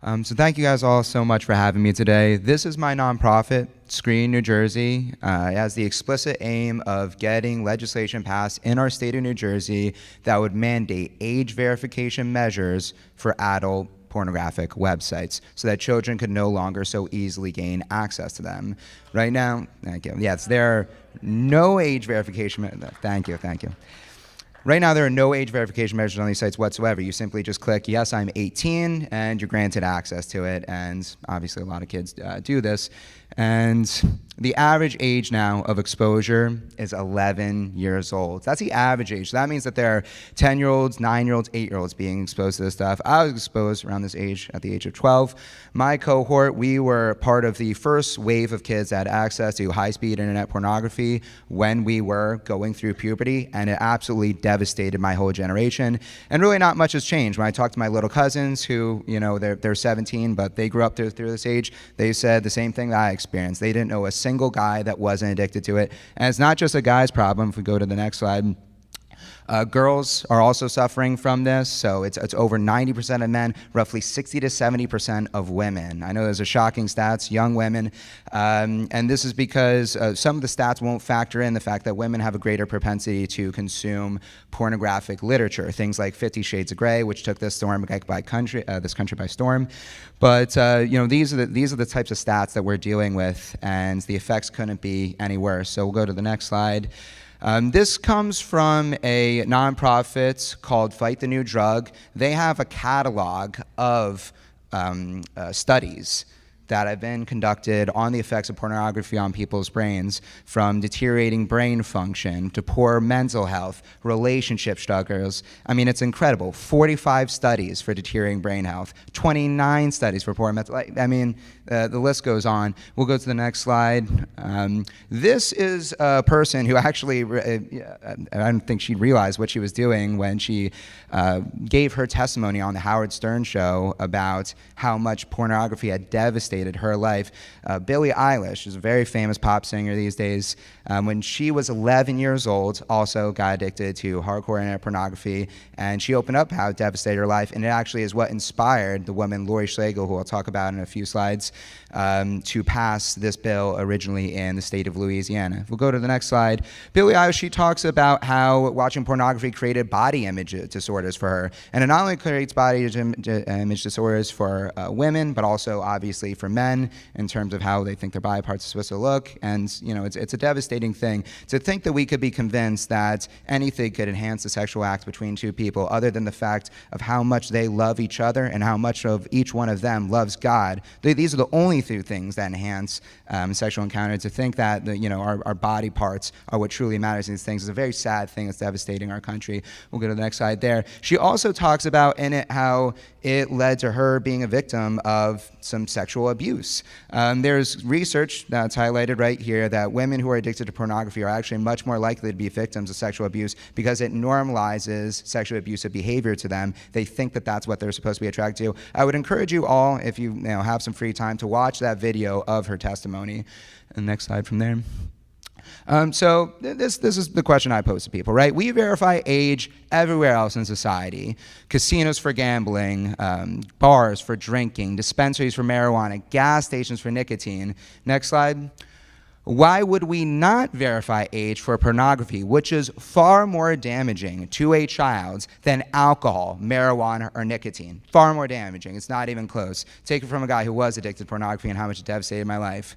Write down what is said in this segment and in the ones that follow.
So thank you guys all so much for having me today. This is my nonprofit, Screen New Jersey. It has the explicit aim of getting legislation passed in our state of New Jersey that would mandate age verification measures for adult pornographic websites so that children could no longer so easily gain access to them. Right now, yes, there are no age verification, thank you. Right now, there are no age verification measures on these sites whatsoever. You simply just click, yes, I'm 18, and you're granted access to it. And obviously, a lot of kids do this. And the average age now of exposure is 11 years old. That's the average age. So that means that there are 10-year-olds, 9-year-olds, 8-year-olds being exposed to this stuff. I was exposed around this age, at the age of 12. My cohort, we were part of the first wave of kids that had access to high-speed internet pornography when we were going through puberty, and it absolutely devastated my whole generation. And really not much has changed. When I talk to my little cousins who, they're 17, but they grew up through this age, they said the same thing that I experienced. They didn't know a single guy that wasn't addicted to it. And it's not just a guy's problem. If we go to the next slide. Girls are also suffering from this, so it's over 90% of men, roughly 60 to 70% of women. I know those are shocking stats, young women, and this is because some of the stats won't factor in the fact that women have a greater propensity to consume pornographic literature, things like 50 Shades of Grey, which took this country by storm. But these are the types of stats that we're dealing with, and the effects couldn't be any worse. So we'll go to the next slide. This comes from a nonprofit called Fight the New Drug. They have a catalog of studies that have been conducted on the effects of pornography on people's brains, from deteriorating brain function to poor mental health, relationship struggles. I mean, it's incredible. 45 studies for deteriorating brain health, 29 studies for poor mental health. I mean, the list goes on. We'll go to the next slide. This is a person who actually, I don't think she realized what she was doing when she gave her testimony on the Howard Stern show about how much pornography had devastated her life. Billie Eilish is a very famous pop singer these days. When she was 11 years old, also got addicted to hardcore internet pornography, and she opened up how it devastated her life, and it actually is what inspired the woman Lori Schlegel, who I'll talk about in a few slides, to pass this bill originally in the state of Louisiana. If we'll go to the next slide. Billie Eilish, she talks about how watching pornography created body image disorders for her, and it not only creates body image disorders for women, but also obviously for men in terms of how they think their body parts are supposed to look. And it's a devastating thing to think that we could be convinced that anything could enhance the sexual act between two people other than the fact of how much they love each other and how much of each one of them loves God. These are the only two things that enhance sexual encounter. To think that our body parts are what truly matters in these things is a very sad thing that's devastating our country. We'll go to the next slide there. She also talks about in it how it led to her being a victim of some sexual abuse. There's research that's highlighted right here that women who are addicted to pornography are actually much more likely to be victims of sexual abuse because it normalizes sexually abusive behavior to them. They think that that's what they're supposed to be attracted to. I would encourage you all, if you have some free time, to watch that video of her testimony. And next slide from there. So this is the question I pose to people, right? We verify age everywhere else in society. Casinos for gambling, bars for drinking, dispensaries for marijuana, gas stations for nicotine. Next slide. Why would we not verify age for pornography, which is far more damaging to a child than alcohol, marijuana, or nicotine? Far more damaging. It's not even close. Take it from a guy who was addicted to pornography and how much it devastated my life.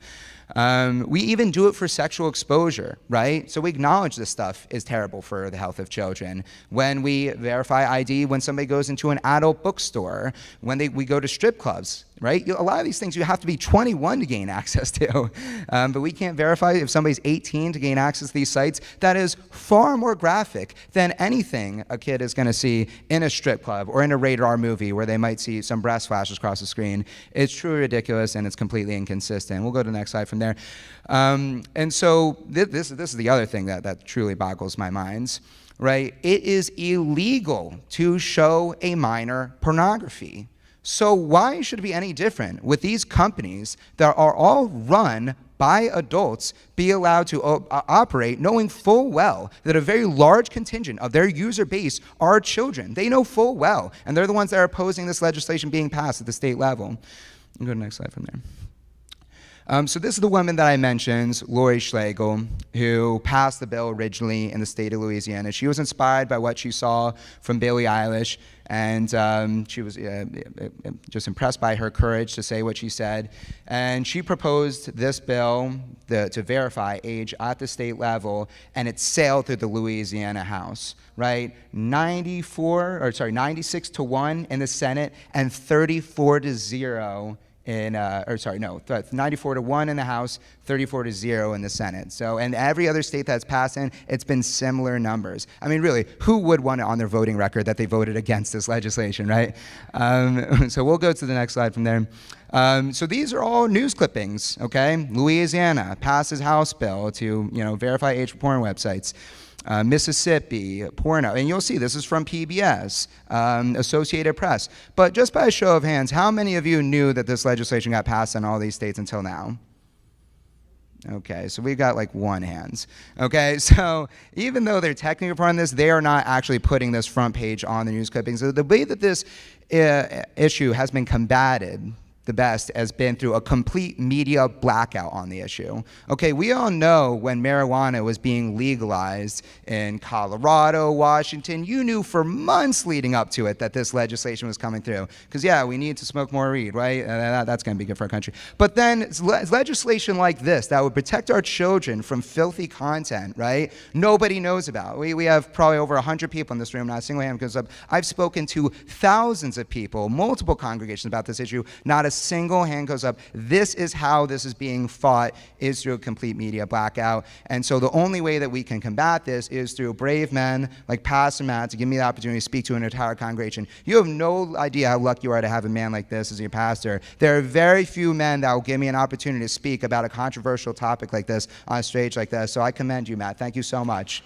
We even do it for sexual exposure, right? So we acknowledge this stuff is terrible for the health of children. When we verify ID when somebody goes into an adult bookstore, when we go to strip clubs, right? A lot of these things you have to be 21 to gain access to, but we can't verify if somebody's 18 to gain access to these sites. That is far more graphic than anything a kid is going to see in a strip club or in a rated R movie where they might see some breast flashes across the screen. It's truly ridiculous, and it's completely inconsistent. We'll go to the next slide from there. And so this is the other thing that truly boggles my mind, right? It is illegal to show a minor pornography. So why should it be any different with these companies that are all run by adults be allowed to operate knowing full well that a very large contingent of their user base are children? They know full well, and they're the ones that are opposing this legislation being passed at the state level. Go to the next slide from there. So this is the woman that I mentioned, Lori Schlegel, who passed the bill originally in the state of Louisiana. She was inspired by what she saw from Billie Eilish, and she was just impressed by her courage to say what she said. And she proposed this bill to verify age at the state level, and it sailed through the Louisiana House, right? 96 to 1 in the Senate and 34 to 0 in, 94 to 1 in the House, 34 to 0 in the Senate. So, and every other state that's passed in, it's been similar numbers. I mean, really, who would want it on their voting record that they voted against this legislation, right? So we'll go to the next slide from there. So these are all news clippings, okay? Louisiana passes House bill to, verify age for porn websites. Mississippi, porno, and you'll see this is from PBS, Associated Press. But just by a show of hands, how many of you knew that this legislation got passed in all these states until now? Okay, so we've got like one hand. Okay, so even though they're technically part of this, they are not actually putting this front page on the news clippings. So the way that this issue has been combated the best has been through a complete media blackout on the issue. Okay, we all know when marijuana was being legalized in Colorado, Washington, you knew for months leading up to it that this legislation was coming through. Because yeah, we need to smoke more weed, right? That's gonna be good for our country. But then legislation like this that would protect our children from filthy content, right? Nobody knows about. We have probably over 100 people in this room, not a single hand goes up. I've spoken to thousands of people, multiple congregations about this issue, not a single hand goes up. This is how this is being fought, is through a complete media blackout. And so the only way that we can combat this is through brave men like Pastor Matt to give me the opportunity to speak to an entire congregation. You have no idea how lucky you are to have a man like this as your pastor. There are very few men that will give me an opportunity to speak about a controversial topic like this on a stage like this. So I commend you, Matt. Thank you so much.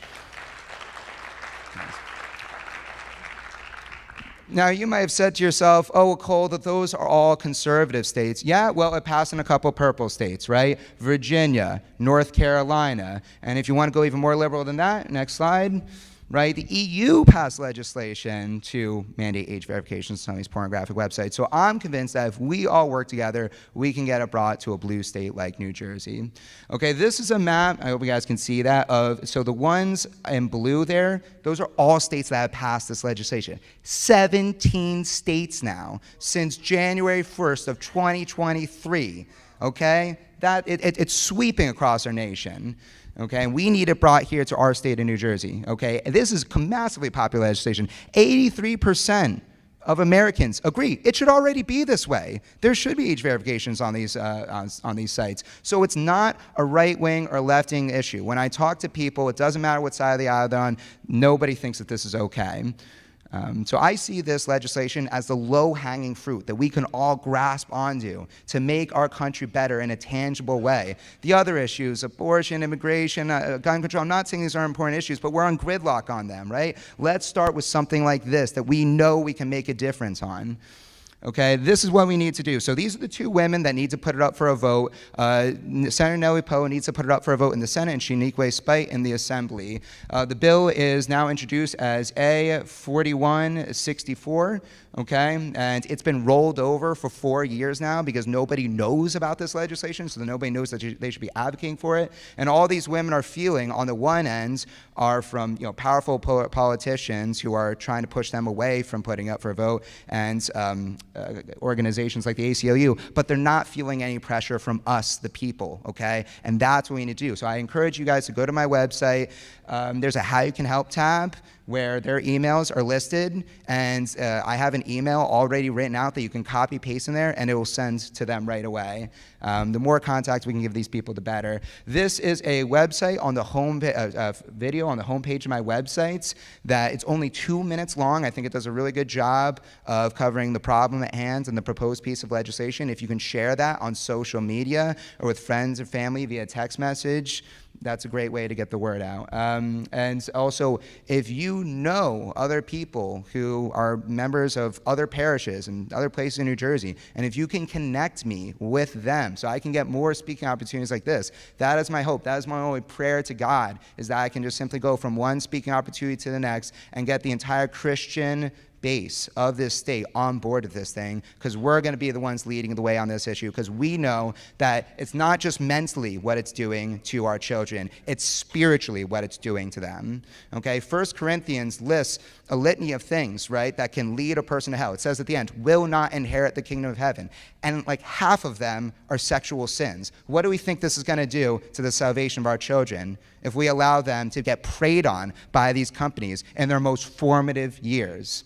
Now, you might have said to yourself, oh, well, Cole, that those are all conservative states. Yeah, well, it passed in a couple purple states, right? Virginia, North Carolina. And if you want to go even more liberal than that, next slide, right? The EU passed legislation to mandate age verifications on these pornographic websites. So I'm convinced that if we all work together, we can get it brought to a blue state like New Jersey. Okay, this is a map, I hope you guys can see that, so the ones in blue there, those are all states that have passed this legislation. 17 states now, since January 1st of 2023, okay? It's sweeping across our nation. Okay, and we need it brought here to our state of New Jersey, okay? And this is massively popular legislation. 83% of Americans agree it should already be this way. There should be age verifications on these sites. So it's not a right-wing or left-wing issue. When I talk to people, it doesn't matter what side of the aisle they're on, nobody thinks that this is okay. So I see this legislation as the low-hanging fruit that we can all grasp onto to make our country better in a tangible way. The other issues, abortion, immigration, gun control, I'm not saying these aren't important issues, but we're on gridlock on them, right? Let's start with something like this that we know we can make a difference on. Okay, this is what we need to do. So these are the two women that need to put it up for a vote. Senator Nellie Poe needs to put it up for a vote in the Senate, and Shaniqua Spite in the Assembly. The bill is now introduced as A4164, okay? And it's been rolled over for 4 years now because nobody knows about this legislation, so that nobody knows that they should be advocating for it. And all these women are feeling, on the one end, are from powerful politicians who are trying to push them away from putting up for a vote, and organizations like the ACLU, but they're not feeling any pressure from us, the people, okay? And that's what we need to do. So I encourage you guys to go to my website. There's a How You Can Help tab where their emails are listed, and I have an email already written out that you can copy paste in there, and it will send to them right away. The more contacts we can give these people, the better. This is a website on the home video on the homepage of my websites that it's only 2 minutes long. I think it does a really good job of covering the problem at hand and the proposed piece of legislation. If you can share that on social media or with friends and family via text message, That's a great way to get the word out. And also, if you know other people who are members of other parishes and other places in New Jersey, and if you can connect me with them so I can get more speaking opportunities like this, that is my hope. That is my only prayer to God, is that I can just simply go from one speaking opportunity to the next and get the entire Christian base of this state on board with this thing, because we're going to be the ones leading the way on this issue, because we know that it's not just mentally what it's doing to our children, it's spiritually what it's doing to them. Okay, 1 Corinthians lists a litany of things, right, that can lead a person to hell. It says at the end, will not inherit the kingdom of heaven. And like half of them are sexual sins. What do we think this is going to do to the salvation of our children if we allow them to get preyed on by these companies in their most formative years?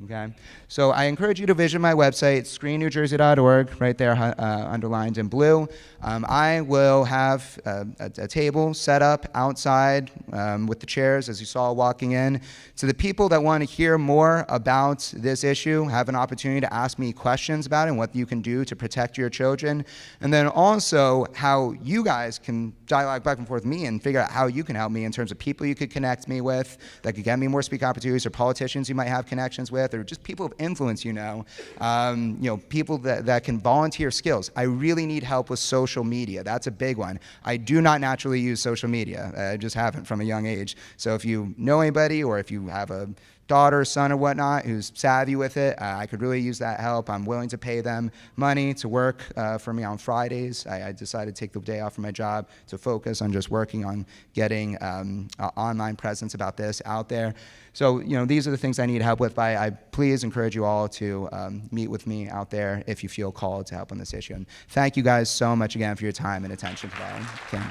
Okay, so I encourage you to visit my website, screennewjersey.org, right there underlined in blue. I will have a table set up outside with the chairs, as you saw walking in. So the people that want to hear more about this issue have an opportunity to ask me questions about it and what you can do to protect your children. And then also how you guys can dialogue back and forth with me and figure out how you can help me in terms of people you could connect me with that could get me more speaking opportunities, or politicians you might have connections with, or just people of influence, people that can volunteer skills. I really need help with social media. That's a big one. I do not naturally use social media. I just haven't from a young age. So if you know anybody, or if you have a daughter, son, or whatnot who's savvy with it, I could really use that help. I'm willing to pay them money to work for me on Fridays. I decided to take the day off from my job to focus on just working on getting online presence about this out there. So, these are the things I need help with. I please encourage you all to meet with me out there if you feel called to help on this issue. And thank you guys so much again for your time and attention today. Okay.